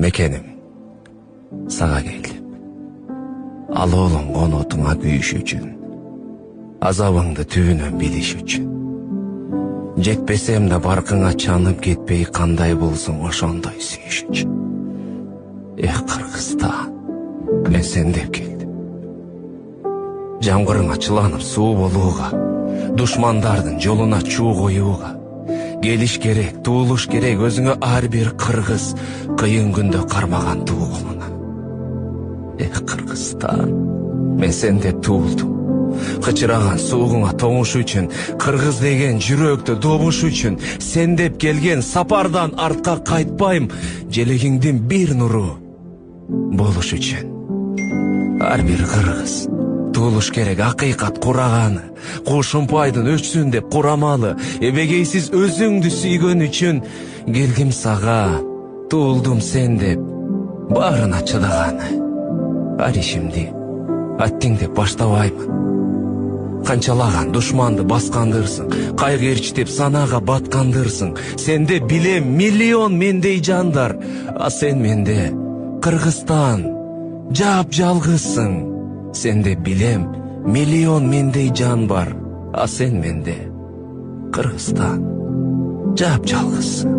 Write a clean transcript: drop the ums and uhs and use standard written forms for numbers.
Мекеним, сага келдим. Ал оолуң конотуңа күйүш үчүн, азабыңды түбүнөн билиш үчүн. Жетпесем да баркыңа чанып кетпей кандай болсуң ошондой сүйүш үчүн. Эх, Кыргызстан, мен сен деп келдим. Жамгырыңа чыланып суу болууга, душмандардын жолуна чуу коюуга. Келиш керек, туулуш керек өзүңө ар бир кыргыз, кыйын күндө кармаган туугунуна. Эх, Кыргызстан, мен сен деп туулдум. Кычыраган суугуңа тоңуш үчүн, кыргыз деген жүрөктө добуш үчүн, сен деп келген сапардан артка кайтпайм, желегиңдин бир нуру болуш үчүн. Ар бир кыргыз туулуш керек, акыйкат кураганы, кушумпайдын өчсүн деп курамалы, эбегейсиз өзүңдү сүйгөн үчүн. Келдим сага, туулдум сен деп, баарына чыдаганы. Ар ишимди аттиң деп баштабаймын. Канчалаган душманды баскандырсың, кайгырчтеп санага баткандырсың. Сенде билем миллион мендей жандар, а сен менде Кыргызстан жап жалгызсың. Сенде билем миллион мендей жан бар, а сен менде Кыргызстан жап жалгызсың.